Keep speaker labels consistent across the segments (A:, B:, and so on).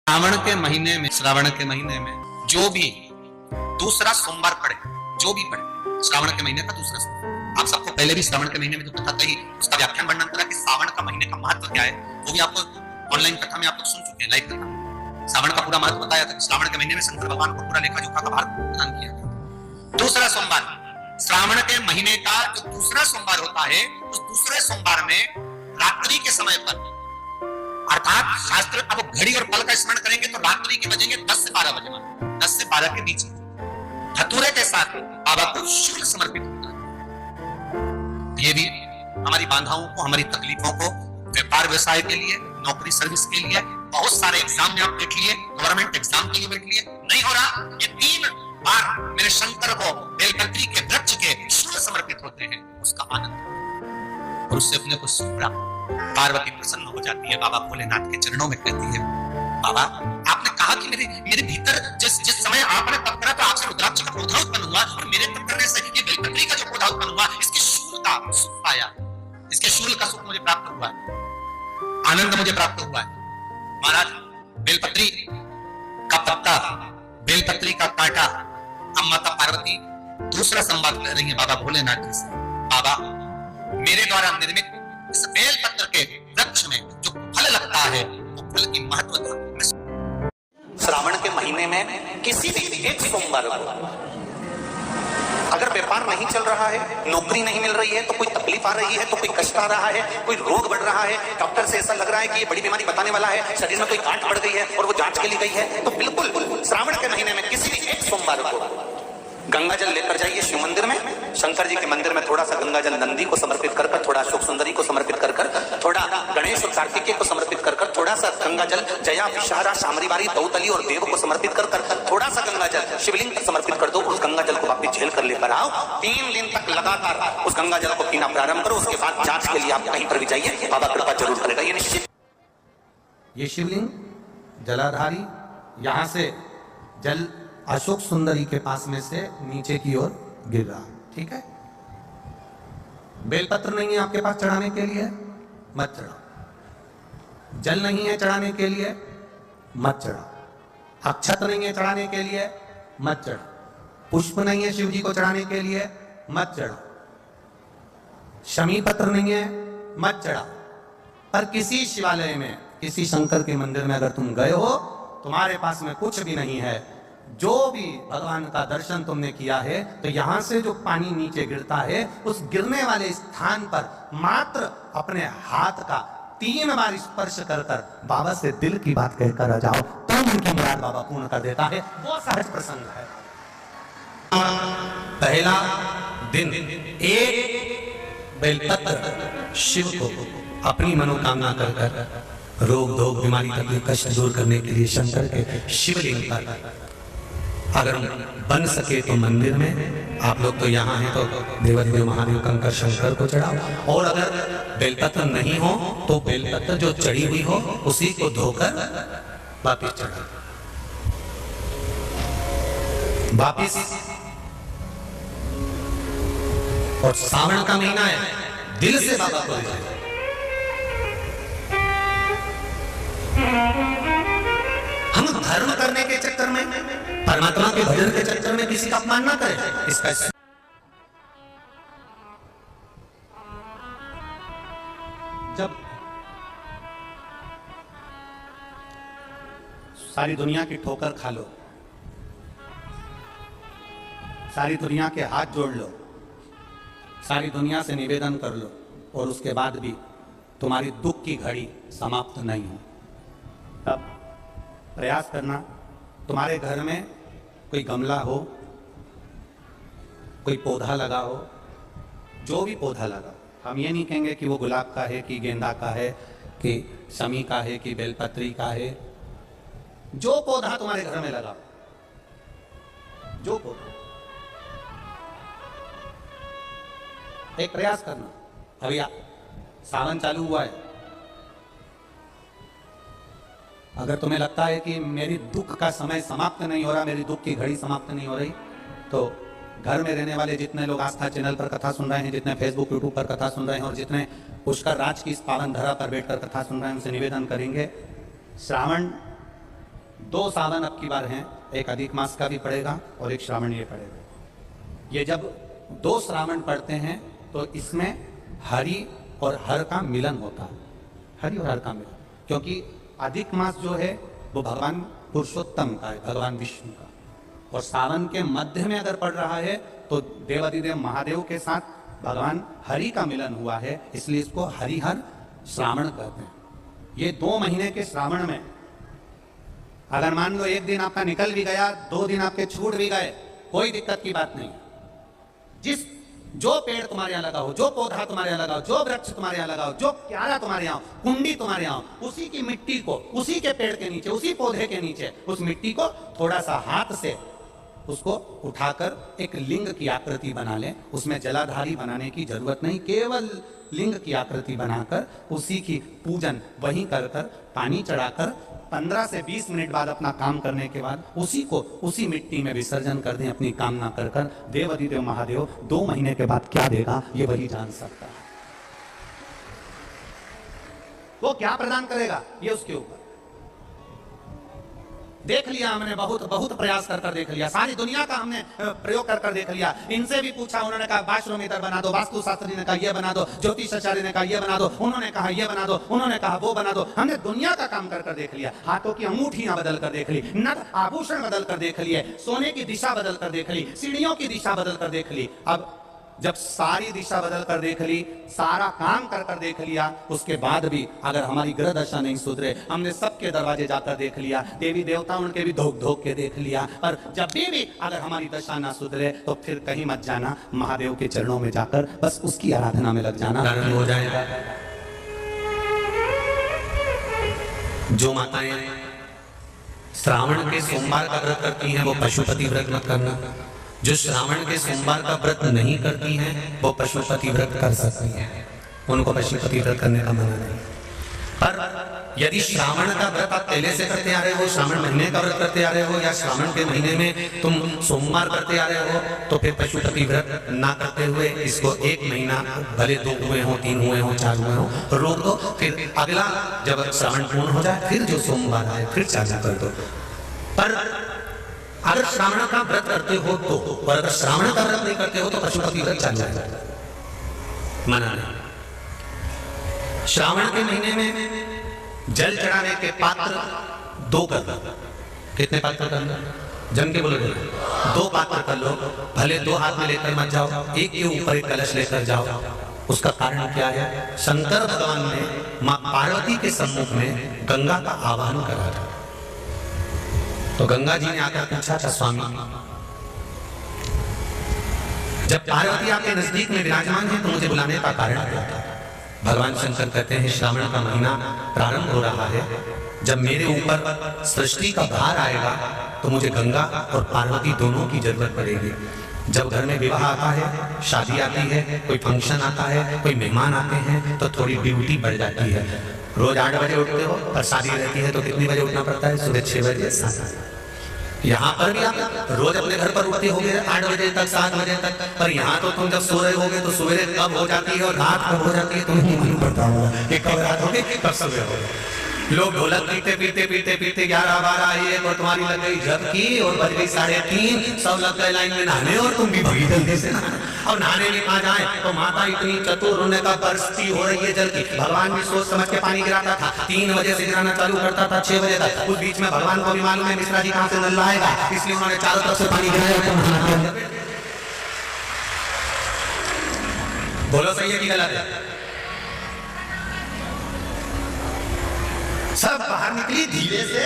A: श्रावण के महीने में जो भी दूसरा सोमवार पड़े, जो भी पड़े श्रावण के महीने का दूसरा सोमवार। आप सबको पहले भी श्रावण के महीने में जो कथा कही उसका व्याख्यान वर्णन करा कि श्रावण का महीने का महत्व क्या है, वो भी आपको ऑनलाइन कथा में आप लोग सुन चुके हैं, लाइव कथा। श्रावण का पूरा महत्व बताया था कि श्रावण के महीने में शंकर भगवान को पूरा लेखा जोखा का भार प्रदान किया था। दूसरा सोमवार, श्रावण के महीने का जो दूसरा सोमवार होता है, उस दूसरे सोमवार में रात्रि के समय पर, अर्थात शास्त्र अब घड़ी और पल का स्मरण करेंगे तो रात्रि के बजेंगे 10 से 12 बजे, 10 से 12 के बीच धतूरे के साथ बाबा को शुल्क समर्पित होता है। ये भी हमारी बाधाओं को, हमारी तकलीफों को, व्यापार व्यवसाय के लिए, नौकरी सर्विस के लिए, बहुत सारे एग्जाम में आप देख लिए, गवर्नमेंट एग्जाम के लिए बैठ लिए, नहीं हो रहा, ये 3 बार मेरे शंकर को बेलपत्री के वृक्ष के शुल्क समर्पित होते हैं, उसका आनंद और उससे अपने को सुख प्राप्त। पार्वती प्रसन्न हो जाती है, बाबा भोलेनाथ के चरणों में कहती है, बाबा आपने कहा कि मेरे भीतर जिस समय आपने तप करा तो आपसे रुद्राक्ष का पौधा उत्पन्न हुआ और मेरे तप करने से ये बेलपत्री का जो पौधा उत्पन्न हुआ, इसके शूल का सुख पाया, इसके शूल का सुख मुझे प्राप्त हुआ, आनंद मुझे प्राप्त हुआ है। महाराज बेलपत्री का पत्ता, बेलपत्री का कांटा, अब माता पार्वती दूसरा संवाद कर रही है बाबा भोलेनाथ जी से, बाबा मेरे द्वारा निर्मित इस बेल पत्र के वृक्ष में जो फल लगता है वो फल की महत्वता
B: श्रावण के महीने में किसी भी एक सोमवार को अगर व्यापार नहीं चल रहा है, नौकरी नहीं मिल रही है, तो कोई तकलीफ आ रही है, तो कोई कष्ट आ रहा है, कोई रोग बढ़ रहा है, डॉक्टर से ऐसा लग रहा है कि ये बड़ी बीमारी बताने वाला है, शरीर में कोई गांठ बढ़ गई है और वो जांच के लिए गई है, तो बिल्कुल श्रावण के महीने में किसी भी एक सोमवार को गंगा जल लेकर जाइए शिव मंदिर में, शंकर जी के मंदिर में थोड़ा सा गंगा जल नंदी को समर्पित कर, थोड़ा अशोक सुंदरी को समर्पित कर, थोड़ा गणेश और कार्तिकेय को समर्पित कर, थोड़ा सा गंगा जल जया विषहरा शामरीवारी दौतली और देव को समर्पित कर, थोड़ा सा गंगा जल शिवलिंग को समर्पित कर दो। उस गंगा जल को वापस झेल कर लेकर आओ, 3 दिन तक लगातार उस गंगा जल को पीना प्रारंभ करो। उसके बाद जांच के लिए आप कहीं पर भी जाइए, बाबा कृपा जरूर करेगा, ये निश्चित।
C: ये शिवलिंग जलाधारी, यहाँ से जल अशोक सुंदरी के पास में से नीचे की ओर गिर रहा, ठीक है। बेलपत्र नहीं है आपके पास चढ़ाने के लिए, मत चढ़ाओ। जल नहीं है चढ़ाने के लिए, मत चढ़ाओ। अक्षत नहीं है चढ़ाने के लिए, मत चढ़ाओ। पुष्प नहीं है शिव जी को चढ़ाने के लिए, मत चढ़ाओ। शमी पत्र नहीं है, मत चढ़ाओ। पर किसी शिवालय में, किसी शंकर के मंदिर में अगर तुम गए हो, तुम्हारे पास में कुछ भी नहीं है, जो भी भगवान का दर्शन तुमने किया है, तो यहां से जो पानी नीचे गिरता है, उस गिरने वाले स्थान पर मात्र अपने हाथ का 3 बार स्पर्श कर बाबा से दिल की बात कहकर आ जाओ, तो उनकी मुराद बाबा पूर्ण कर देता है। वो सहज प्रसंग है। पहला दिन एक बेलपत्र शिव को अपनी मनोकामना कर रोग धोग बीमारी तकलीफ कष्ट दूर करने के लिए शंकर के शिवलिंग पर, अगर बन सके तो मंदिर में, आप लोग तो यहाँ हैं तो देवदेव महादेव कंकर शंकर को चढ़ाओ, और अगर बेलपत्र नहीं हो तो बेलपत्र जो चढ़ी हुई हो उसी को धोकर वापिस चढ़ाओ। वापिस, और सावन का महीना है, दिल से बाबा को ले जाए। हम धर्म करने के चक्कर में, परमात्मा के भजन के चक्कर में किसी का अपमान ना करें। इसका जब सारी दुनिया की ठोकर खा लो, सारी दुनिया के हाथ जोड़ लो, सारी दुनिया से निवेदन कर लो, और उसके बाद भी तुम्हारी दुख की घड़ी समाप्त नहीं हो, तब प्रयास करना। तुम्हारे घर में कोई गमला हो, कोई पौधा लगा हो, जो भी पौधा लगा, हम ये नहीं कहेंगे कि वो गुलाब का है, कि गेंदा का है, कि शमी का है, कि बेलपत्री का है, जो पौधा तुम्हारे घर में लगा, जो पौधा, एक प्रयास करना। अभी सावन चालू हुआ है, अगर तुम्हें लगता है कि मेरी दुख का समय समाप्त नहीं हो रहा, मेरी दुख की घड़ी समाप्त नहीं हो रही, तो घर में रहने वाले जितने लोग आस्था चैनल पर कथा सुन रहे हैं, जितने फेसबुक यूट्यूब पर कथा सुन रहे हैं, और जितने पुष्कर राज की इस पावन धरा पर बैठकर कथा सुन रहे हैं, उनसे निवेदन करेंगे, श्रावण 2 सावन अब की बार हैं, एक अधिक मास का भी पड़ेगा और एक श्रावणीय पड़ेगा। ये जब 2 श्रावण पड़ते हैं तो इसमें हरि और हर का मिलन होता है, हरि और हर का मिलन, क्योंकि अधिक मास जो है वो भगवान पुरुषोत्तम का है, भगवान विष्णु का, और सावन के मध्य में अगर पड़ रहा है तो देवाधिदेव महादेव के साथ भगवान हरि का मिलन हुआ है, इसलिए इसको हरिहर श्रावण कहते हैं। ये 2 महीने के श्रावण में अगर मान लो 1 दिन आपका निकल भी गया, 2 दिन आपके छूट भी गए, कोई दिक्कत की बात नहीं। जो पेड़ तुम्हारे यहाँ लगा हो, जो पौधा तुम्हारे यहाँ लगा हो, जो वृक्ष तुम्हारे यहाँ लगा हो, जो क्यारा तुम्हारे यहाँ, कुंडी तुम्हारे यहाँ, उसी की मिट्टी को, उसी के पेड़ के नीचे, उसी पौधे के नीचे, उस मिट्टी को थोड़ा सा हाथ से उसको उठाकर एक लिंग की आकृति बना ले। उसमें जलाधारी बनाने की जरूरत नहीं, केवल लिंग की आकृति बनाकर उसी की पूजन वहीं कर कर पानी चढ़ाकर 15 से 20 मिनट बाद अपना काम करने के बाद उसी को उसी मिट्टी में विसर्जन कर दें, अपनी कामना कर कर। देवाधिदेव महादेव 2 महीने के बाद क्या देगा ये वही जान सकता है। वो क्या प्रदान करेगा ये उसके ऊपर। देख लिया हमने, बहुत प्रयास कर देख लिया, सारी दुनिया का हमने प्रयोग कर देख लिया। इनसे भी पूछा, उन्होंने कहा वाशरूम इधर बना दो, वास्तु शास्त्री ने कहा ये बना दो, ज्योतिषाचार्य ने कहा ये बना दो, उन्होंने कहा ये बना दो, उन्होंने कहा वो बना दो। हमने दुनिया का काम कर देख लिया, हाथों की अंगूठियां बदल कर देख ली, नथ आभूषण बदल कर देख लिए, सोने की दिशा बदल कर देख ली, सीढ़ियों की दिशा बदल कर देख ली। अब जब सारी दिशा बदल कर देख ली, सारा काम कर देख लिया, उसके बाद भी अगर हमारी ग्रह दशा नहीं सुधरे, हमने सबके दरवाजे जाकर देख लिया, देवी देवता उनके भी धोख के देख लिया, और जब भी अगर हमारी दशा ना सुधरे तो फिर कहीं मत जाना, महादेव के चरणों में जाकर बस उसकी आराधना में लग जाना, हो जाएगा।
A: जो माताएं श्रावण के सोमवार का व्रत करती हैं वो पशुपति व्रत मत करना। जो श्रावण के सोमवार का व्रत नहीं करती हैं वो पशुपति व्रत कर सकती हैं, उनको पशुपति व्रत करने का मना नहीं। पर यदि श्रावण का व्रत आप पहले से करते आ रहे हो, श्रावण महीने का व्रत करते आ रहे हो, या श्रावण के महीने में तुम सोमवार करते आ रहे हो, तो फिर पशुपति व्रत ना करते हुए इसको 1 महीना, भले 2 हुए हो, 3 हुए हो, 4 हुए हो, रोक दो। फिर अगला जब श्रावण पूर्ण हो जाए फिर जो सोमवार आए फिर चालू कर दो। पर अगर श्रावण का व्रत करते हो तो, और अगर श्रावण का व्रत नहीं करते हो तो पशुपति व्रत चालू जाएगा, मना नहीं। श्रावण के महीने में जल चढ़ाने के पात्र 2 कर लो। कितने पात्र कर लो? जम के बोलो 2 पात्र कर लो, भले 2 हाथ में लेकर मत जाओ, एक के ऊपर एक कलश लेकर जाओ। उसका कारण क्या है? शंकर भगवान ने मां पार्वती के सम्मुख में गंगा का आह्वान करा था, तो गंगा जी ने आकर पूछा था, स्वामी जब पार्वती आपके नजदीक में विराजमान है तो मुझे बुलाने का कारण क्या था? भगवान शंकर कहते हैं, श्रावण का महीना प्रारंभ हो रहा है, जब मेरे ऊपर सृष्टि का भार आएगा तो मुझे गंगा और पार्वती दोनों की जरूरत पड़ेगी। जब घर में विवाह आता है, शादी आती है, कोई फंक्शन आता है, कोई मेहमान आते हैं, तो थोड़ी ड्यूटी बढ़ जाती है। रोज 8 बजे उठते हो, और शादी रहती है तो कितनी बजे उठना पड़ता है? सुबह 6 बजे 7 बजे। यहाँ पर भी आप रोज अपने घर पर उठते होगे 8 बजे तक, 7 बजे तक, पर यहाँ तो तुम जब सो रहे होगे तो सवेरे कब हो जाती है और रात कब हो जाती है तुम्हें मालूम पड़ता होगा कि कब रात होगी कब सुबह होगी। लोग ढोलक पीते 11-12 1 और तुम्हारी लग गई झपकी और बज गई 3:30, सब लग गए लाइन में नहाने और तुम भी भगी जल्दी से। और नहाने भी कहाँ जाए तो माता इतनी चतुर, उन्हें का बरसती हो रही है जल की। भगवान भी सोच समझ के पानी गिराता था, 3 बजे से गिराना चालू करता था 6 बजे तक। उस बीच में भगवान को भी मालूम है मिश्रा जी कहाँ से नल लाएगा, इसलिए उन्होंने चारों तरफ से पानी गिराया। बोलो सही है कि गलत है? सब बाहर निकली धीरे से,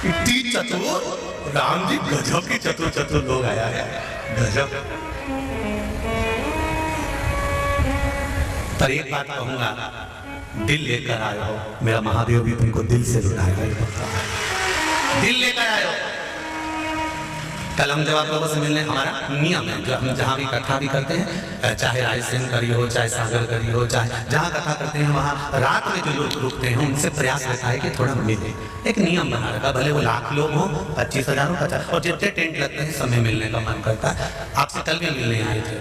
A: इतनी चतुर राम जी, गजब की चतुर लोग आया है, गजब। पर एक बात कहूंगा, दिल लेकर आए हो, मेरा महादेव भी तुमको दिल से लुटाएगा। दिल लेकर आए हो। कल हम जब आप लोगों से मिलने, हमारा नियम है, जो हम जहाँ भी कथा भी करते हैं, चाहे रायसेन करी हो, चाहे सागर करी हो, चाहे जहाँ कथा करते हैं वहाँ रात में जो लोग रुकते हैं उनसे प्रयास रहता है कि थोड़ा मिले। एक नियम बना रखा, भले वो 1,00,000 लोग हो, 25,000 हो, 50, और जितने टेंट लगते हैं समय मिलने का मन करता है। आपसे कल भी मिलने आए थे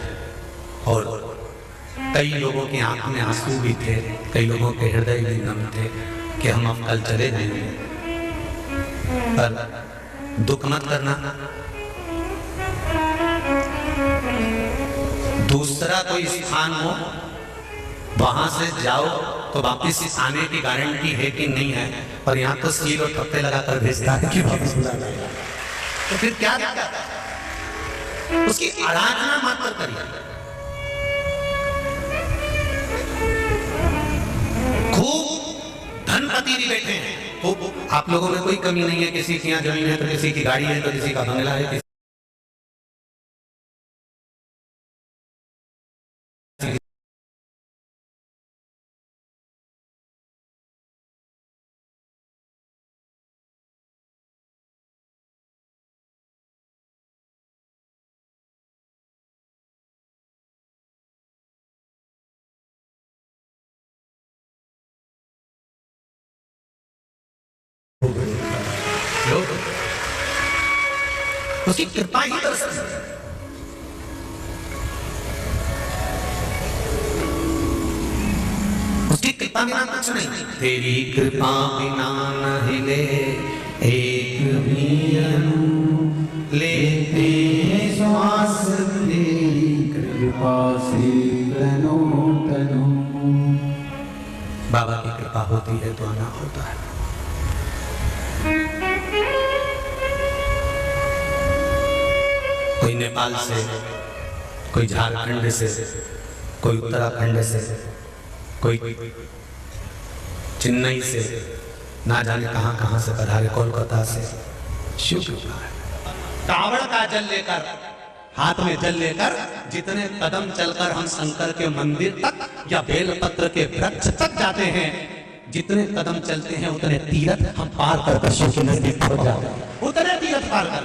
A: और कई लोगों की आंख में आंसू भी थे, कई लोगों के हृदय भी नम थे
C: कि हम अब कल चले जाएंगे, पर दुख मत करना, दूसरा कोई स्थान हो वहां से जाओ तो वापिस आने की गारंटी है कि नहीं है, पर यहाँ तो सील और थप्पे लगाकर भेजता है कि वापिस बुला लाएगा। तो फिर क्या दिक्कत है? उसकी आराधना मात्र करिए। खूब धनपति भी बैठे हैं, खूब, आप लोगों में कोई कमी नहीं है, किसी की यहाँ जमीन है तो किसी की गाड़ी है तो किसी का बंगला है, उसकी कृपा ही कर सकती है। उसकी कृपा बिना कुछ नहीं, तेरी कृपा बिना न हिले एक भी अणु, लेते श्वास तेरी कृपा से तनो तनो। बाबा की कृपा होती है तो आना होता है। कोई नेपाल से, कोई झारखंड से, कोई उत्तराखंड से, कोई चेन्नई से, ना जाने कहां कहां से पधारे, कोलकाता से। शिव कृपा है। कावड़ का जल लेकर, हाथ में जल लेकर जितने कदम चलकर हम शंकर के मंदिर तक या बेलपत्र के वृक्ष तक जाते हैं, जितने कदम चलते हैं उतने तीर्थ हम पार कर शिव के नजदीक पहुंच जाते हैं, उतने तीर्थ पार कर।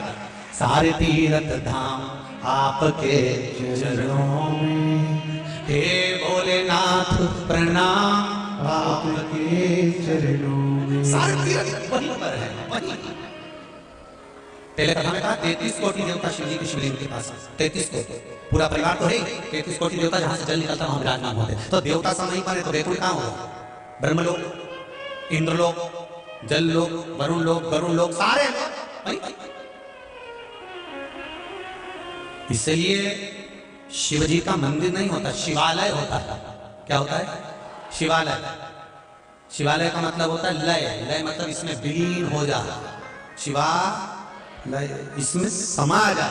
C: सारे तीर्थ धाम आपके चरणों में, हे भोलेनाथ प्रणाम आपके चरणों में। सारे तीर्थ वहीं पर है, वहीं। पहले कथा में कहा 33 कोटि देवता शिव जी के शिवलिंग के पास, 33 कोटि, पूरा परिवार तो है, 33 कोटि देवता जहां से जल निकलता वहां विराजमान होते। तो देवता सब नहीं पाए तो वैकुंठ कहां होगा? ब्रह्मलोक, इंद्रलोक, जल लोक, वरुण लोक, गरुण लोक, सारे वहीं। इसलिए शिव जी का मंदिर नहीं होता, शिवालय होता है। क्या होता है? शिवालय। शिवालय का मतलब होता है लय, लय मतलब इसमें विलीन हो जा, शिवालय इसमें समा जा।